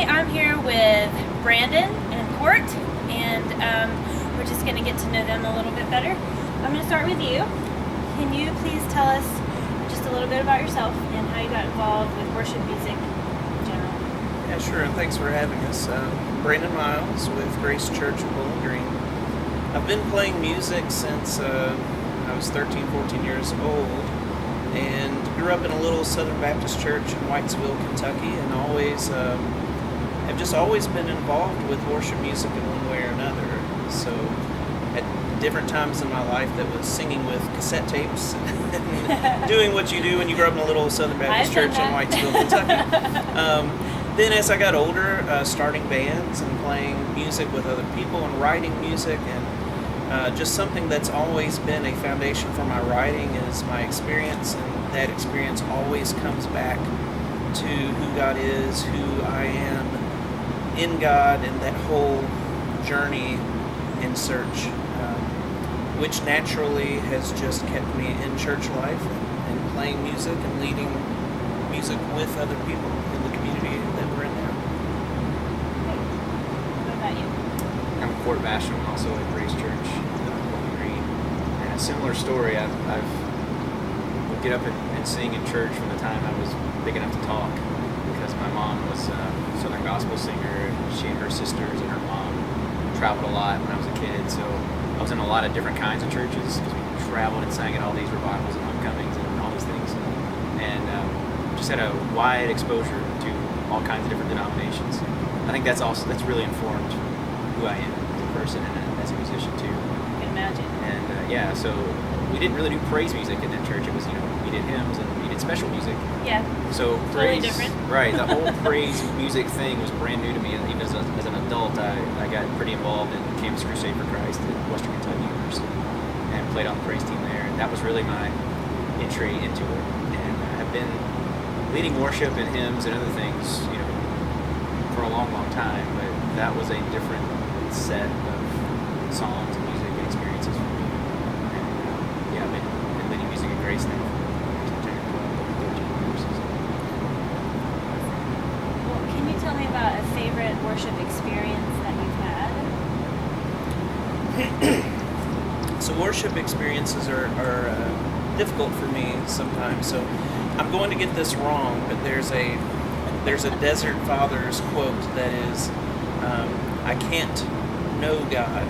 I'm here with Brandon and Cort, and we're just going to get to know them a little bit better. I'm going to start with you. Can you please tell us just a little bit about yourself and how you got involved with worship music in general? Yeah, sure, and thanks for having us. Brandon Miles with Grace Church of Bowling Green. I've been playing music since I was 13, 14 years old, and grew up in a little Southern Baptist church in Whitesville, Kentucky, and have just always been involved with worship music in one way or another. So at different times in my life, that was singing with cassette tapes and doing what you do when you grow up in a little Southern Baptist church in Whitesville, Kentucky. Then as I got older, starting bands and playing music with other people and writing music, and just something that's always been a foundation for my writing is my experience, and that experience always comes back to who God is, who I am in God, and that whole journey in search, which naturally has just kept me in church life and playing music and leading music with other people in the community that we're in now. What about you? I'm Cort, also at Grace Church Bowling Green. And a similar story, I would get up and sing in church from the time I was big enough to talk, because my mom was a Southern gospel singer. She and her sisters and her mom traveled a lot when I was a kid, so I was in a lot of different kinds of churches, because we traveled and sang at all these revivals and homecomings and all these things, and just had a wide exposure to all kinds of different denominations. I think that's really informed who I am as a person and as a musician too. I can imagine. And so we didn't really do praise music in that church. It was, we did hymns and we did special music. Yeah. So Totally praise, different. right? The whole praise music thing was brand new to me. Even as an adult, I got pretty involved in Campus Crusade for Christ at Western Kentucky University and played on the praise team there. And that was really my entry into it. And I've been leading worship and hymns and other things, for a long, long time. But that was a different set of songs and music and experiences for me. And I've been leading music at Grace now for 10 or 12, 13 years. Well, can you tell me about a favorite worship experience that you've had? So worship experiences are difficult for me sometimes. So I'm going to get this wrong, but there's a Desert Fathers quote that is, I can't know God.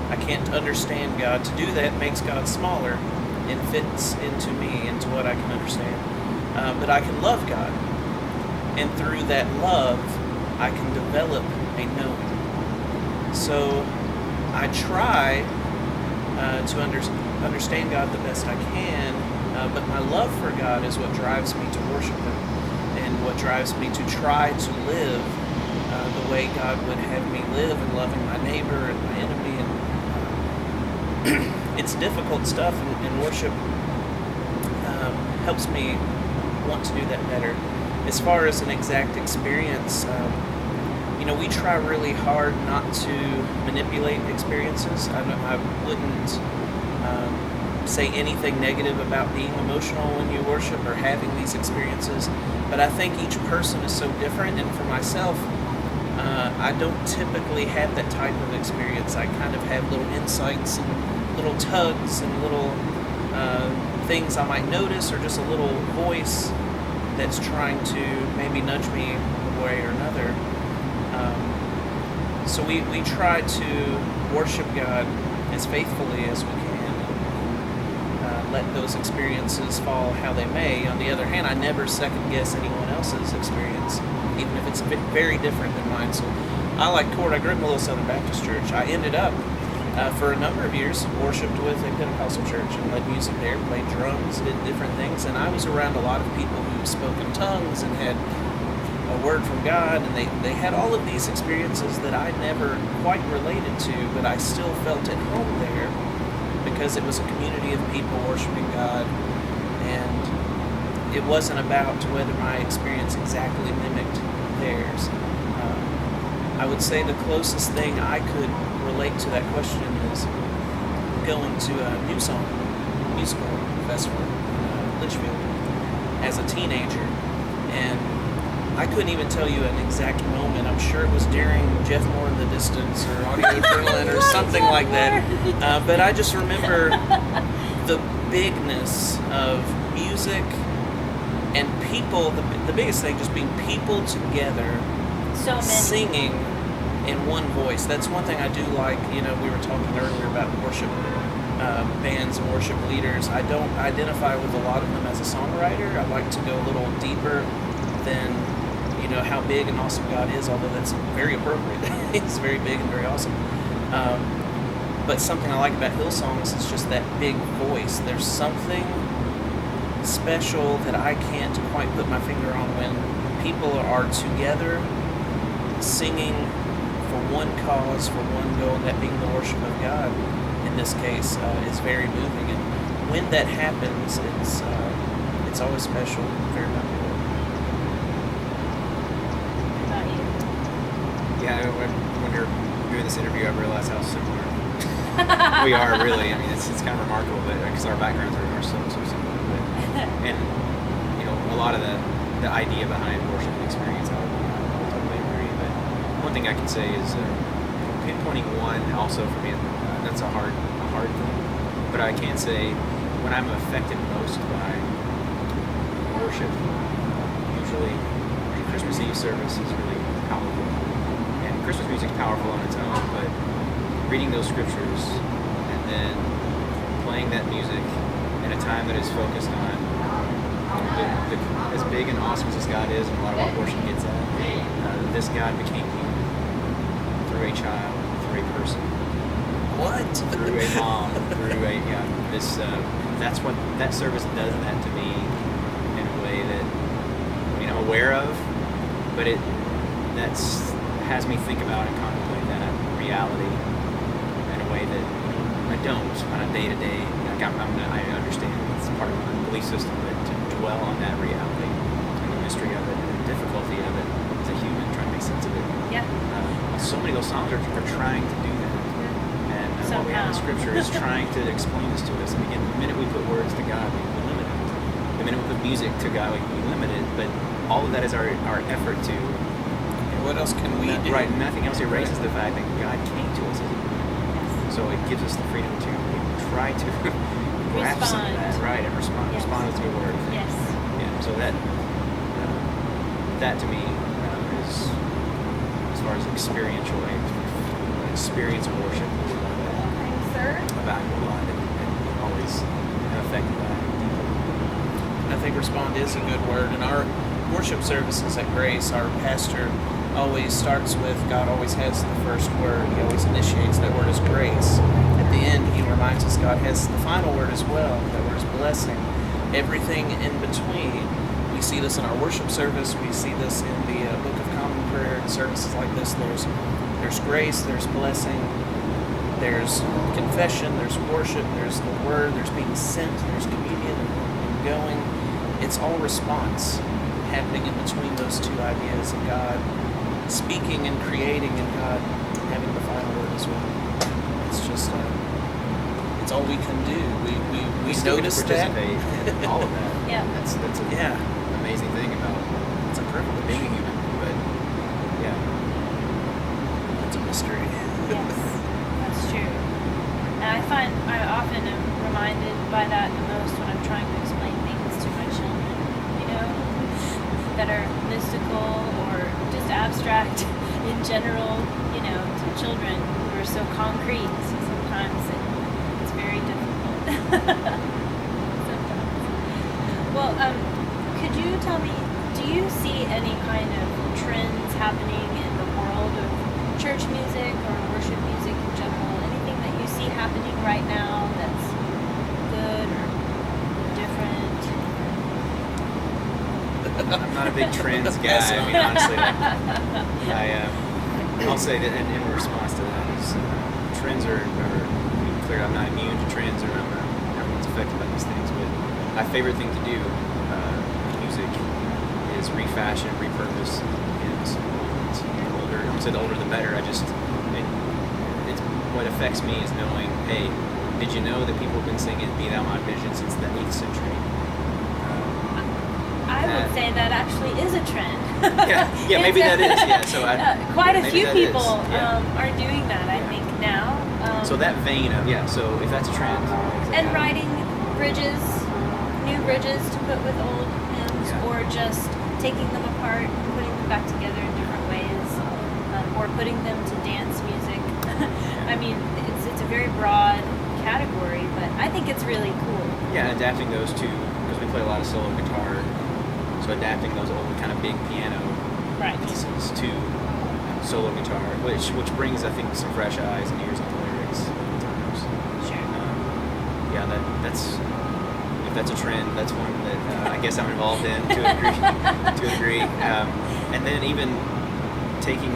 I can't understand God. To do that makes God smaller and fits into me, into what I can understand. But I can love God. And through that love, I can develop a knowing. So I try to understand God the best I can, but my love for God is what drives me to worship Him, and what drives me to try to live the way God would have me live, and loving my neighbor and my enemy. And it's difficult stuff, and worship helps me want to do that better. As far as an exact experience, we try really hard not to manipulate experiences. I wouldn't say anything negative about being emotional when you worship or having these experiences, but I think each person is so different, and for myself, I don't typically have that type of experience. I kind of have little insights and little tugs and little things I might notice, or just a little voice that's trying to maybe nudge me one way or another. So we try to worship God as faithfully as we can, and let those experiences fall how they may. On the other hand, I never second guess anyone else's experience, even if it's very different than mine. So I, like Cort, I grew up in a little Southern Baptist church. I ended up, for a number of years, worshipped with a Pentecostal church and led music there, played drums, did different things, and I was around a lot of people who spoke in tongues and had a word from God, and they had all of these experiences that I never quite related to, but I still felt at home there because it was a community of people worshiping God, and it wasn't about whether my experience exactly mimicked theirs. I would say the closest thing I could relate to that question is going to a New Song musical festival in Litchfield as a teenager, and I couldn't even tell you an exact moment. I'm sure it was during Jeff Moore in the Distance or Audio Adrenaline or something like that. But I just remember the bigness of music and people. The biggest thing just being people together, So many. singing in one voice. That's one thing I do like. You know, we were talking earlier about worship bands and worship leaders. I don't identify with a lot of them as a songwriter. I like to go a little deeper than, you know, how big and awesome God is, although that's very appropriate. He's very big and very awesome. But something I like about Hillsongs is just that big voice. There's something special that I can't quite put my finger on when people are together singing for one cause, for one goal, that being the worship of God. In this case, is very moving, and when that happens, it's always special, very memorable. What about you? Yeah, when you're doing this interview, I realized how similar we are. Really, I mean, it's kind of remarkable, but because our backgrounds are so similar. But, and you know, a lot of the idea behind worship and experience, I totally agree. But one thing I can say is pinpointing one also for me. That's a hard thing. But I can say when I'm affected most by worship, usually Christmas Eve service is really powerful. And Christmas music is powerful on its own, but reading those scriptures and then playing that music in a time that is focused on as big and awesome as this God is, and a lot of what worship gets at, this God became human through a child, through a person. What? Through a mom, that's what that service does that to me in a way that, I mean, I'm aware of, but has me think about and contemplate that reality in a way that I don't on a day to day. Like I understand it's part of my belief system, but to dwell on that reality and the mystery of it and the difficulty of it as a human trying to make sense of it. Yeah. So many of those songs are trying to do that. What we have in Scripture is trying to explain this to us. And again, the minute we put words to God, we limit it. The minute we put music to God, we limit it. But all of that is our effort to. What else can we do? Right, nothing else erases the fact that God came to us as a human. So it gives us the freedom to try to grasp some of that, right, and respond. Yes. Respond with a good word. Yes. Yeah. So that to me is, as far as experiential experience of worship. About a lot and always affected by it. I think respond is a good word. In our worship services at Grace, our pastor always starts with God always has the first word. He always initiates that word as grace. At the end, he reminds us God has the final word as well. That word is blessing. Everything in between. We see this in our worship service. We see this in the Book of Common Prayer and services like this. There's grace, there's blessing, there's confession, there's worship, there's the word, there's being sent, there's communion and going. It's all response happening in between those two ideas of God speaking and creating and God having the final word as well. It's just, it's all we can do. We still notice participate that. in all of that. Yeah. That's an amazing thing about It's a privilege. being a human. But yeah. It's a mystery. Yes, that's true. And I often am reminded by that the most when I'm trying to explain things to my children, you know, that are mystical or just abstract in general, you know, to children who are so concrete. Sometimes it's very difficult. Sometimes. Well, could you tell me, do you see any kind of trends happening in the world of church music or worship music in general? Anything that you see happening right now that's good or different? I'm not a big trends guy. I mean, honestly, I'll say that in response to that is trends are clear. I'm not immune to trends, or everyone's affected by these things. But my favorite thing to do, music, is refashion, repurpose. It's older. I'm gonna say the older the better. It's what affects me is knowing, hey, did you know that people have been singing "Be Thou My Vision" since the 8th century? I would say that actually is a trend. Yeah, maybe that is. Yeah, so quite a maybe few that is, people yeah. are doing that, I think, now. So that vein of so if that's a trend. And writing bridges, new bridges to put with old hymns, or just taking them apart and putting them back together in different ways, or putting them to dance music. I mean, it's a very broad category, but I think it's really cool. Yeah, and adapting those to, because we play a lot of solo guitar, so adapting those old kind of big piano pieces to solo guitar, which brings, I think, some fresh eyes and ears on the lyrics sometimes. Sure. That's if that's a trend, that's one that I guess I'm involved in to a degree. And then even taking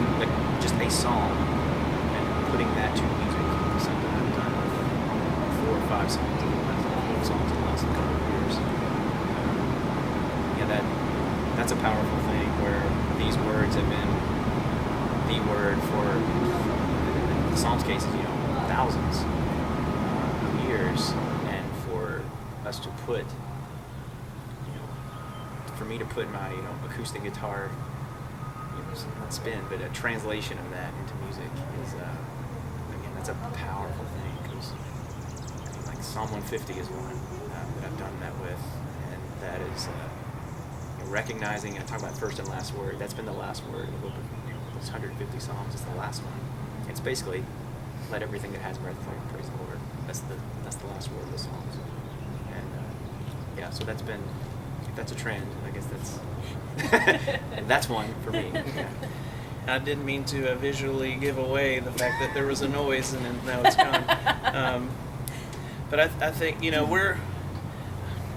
just a song and putting that to music. Sometimes I have 4 or 5 songs in the last couple of years. That's a powerful thing where these words have been the word for, in the Psalms cases, thousands of years, and for us to put, for me to put my acoustic guitar, not spin, but a translation of that into music is again, that's a powerful thing, because like Psalm 150 is one that I've done that with, and that is recognizing, and I talk about first and last word. That's been the last word of the book of those 150 Psalms. It's the last one. It's basically, let everything that has breath praise the Lord. That's the last word of the Psalms. And so that's been, if that's a trend, I guess and that's one for me. Yeah. I didn't mean to visually give away the fact that there was a noise and now it's gone. But I think,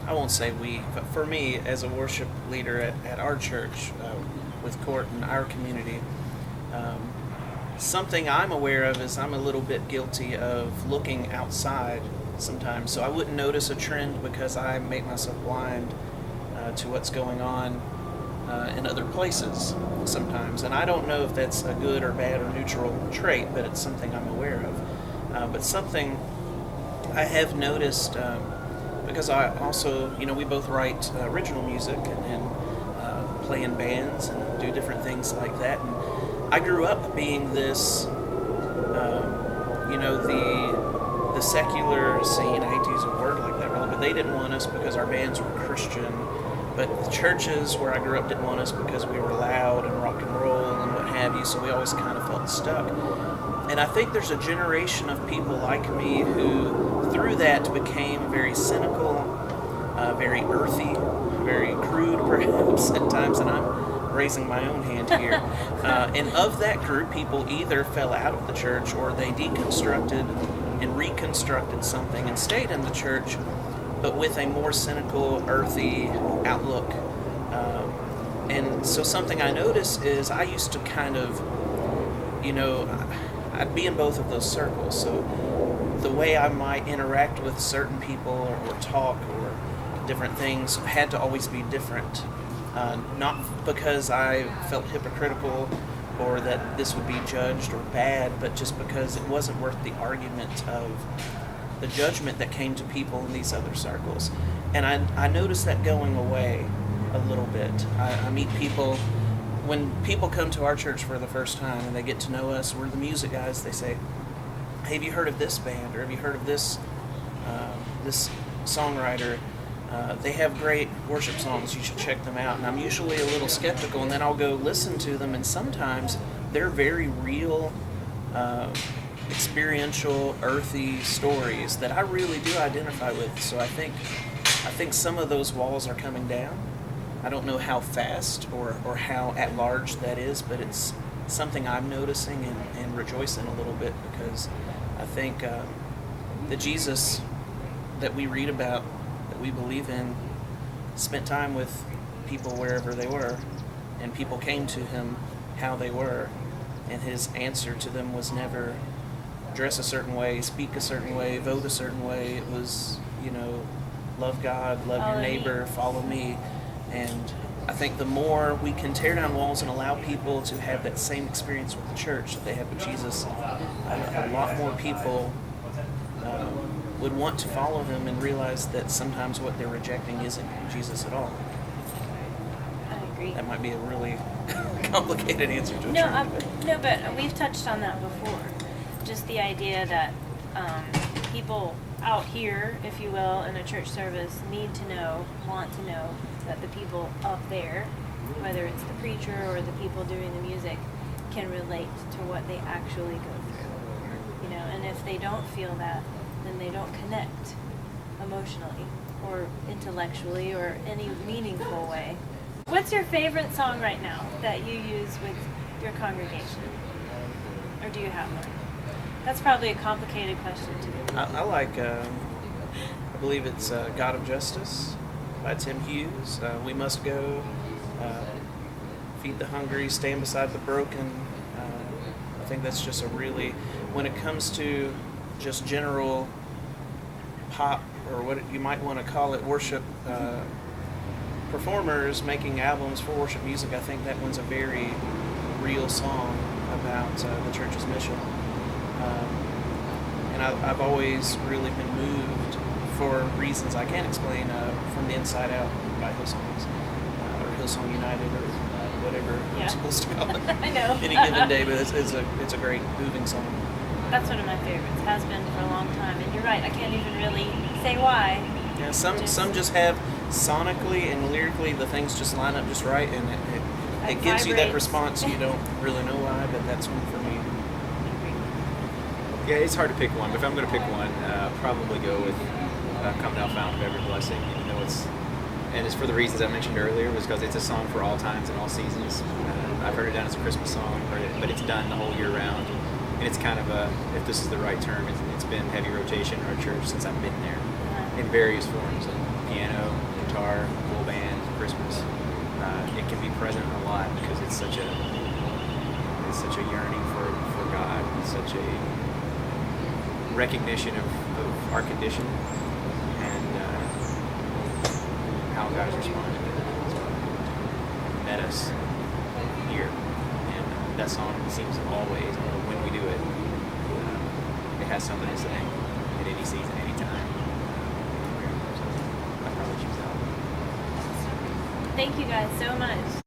I won't say we, but for me as a worship leader at our church, with Cort and our community, something I'm aware of is I'm a little bit guilty of looking outside sometimes. So I wouldn't notice a trend because I make myself blind to what's going on in other places sometimes. And I don't know if that's a good or bad or neutral trait, but it's something I'm aware of. But something I have noticed, because I also, we both write original music and play in bands and do different things like that. And I grew up being this, the secular scene. I hate to use a word like that, really, but they didn't want us because our bands were Christian. But the churches where I grew up didn't want us because we were loud and rock and roll and what have you. So we always kind of felt stuck. And I think there's a generation of people like me who, through that, became very cynical, very earthy, very crude, perhaps, at times, and I'm raising my own hand here. And of that group, people either fell out of the church or they deconstructed and reconstructed something and stayed in the church, but with a more cynical, earthy outlook. And so something I noticed is I used to kind of, I'd be in both of those circles. So the way I might interact with certain people or talk or different things had to always be different. Not because I felt hypocritical or that this would be judged or bad, but just because it wasn't worth the argument of the judgment that came to people in these other circles. And I noticed that going away a little bit. I meet people, when people come to our church for the first time and they get to know us, we're the music guys, they say, hey, have you heard of this band, or have you heard of this this songwriter? They have great worship songs, you should check them out. And I'm usually a little skeptical, and then I'll go listen to them, and sometimes they're very real, experiential, earthy stories that I really do identify with. So I think some of those walls are coming down. I don't know how fast or how at large that is, but it's something I'm noticing and rejoicing a little bit, because I think the Jesus that we read about, that we believe in, spent time with people wherever they were, and people came to him how they were, and his answer to them was never dress a certain way, speak a certain way, vote a certain way. It was, love God, love your neighbor, follow me. And I think the more we can tear down walls and allow people to have that same experience with the church that they have with Jesus, a lot more people would want to follow him and realize that sometimes what they're rejecting isn't Jesus at all. I agree. agree. That might be a really complicated answer to a No, truly, no, but we've touched on that before. Just the idea that people out here, if you will, in a church service need to know, want to know that the people up there, whether it's the preacher or the people doing the music, can relate to what they actually go through. You know, and if they don't feel that, then they don't connect emotionally or intellectually or any meaningful way. What's your favorite song right now that you use with your congregation? Or do you have one? That's probably a complicated question too. I like, I believe it's God of Justice by Tim Hughes. We must go, feed the hungry, stand beside the broken. I think that's just a really, when it comes to just general pop, or what you might want to call it, worship performers making albums for worship music, I think that one's a very real song about the church's mission. And I've always really been moved, for reasons I can't explain, from the inside out by Hillsongs, or Hillsong United, or whatever Yeah. I'm supposed to call it. I know. Any given day, but it's a great moving song. That's one of my favorites. Has been for a long time. And you're right, I can't even really say why. Yeah, some just have sonically and lyrically the things just line up just right, and it gives you that vibrates. response. You don't really know why, but that's one for me. Yeah, it's hard to pick one, but if I'm going to pick one, I'll probably go with "Come Thou Fount of Every Blessing." Even though it's for the reasons I mentioned earlier, was because it's a song for all times and all seasons. I've heard it done as a Christmas song, but it's done the whole year round, and it's kind of if this is the right term, it's been heavy rotation in our church since I've been there, in various forms, piano, guitar, full band, Christmas. It can be present a lot because it's such a yearning for God, it's such a recognition of our condition and how God has responded to it. Met us here, and that song seems always, when we do it, it has something to say at any season, any time. So I'd probably choose that one. Thank you guys so much.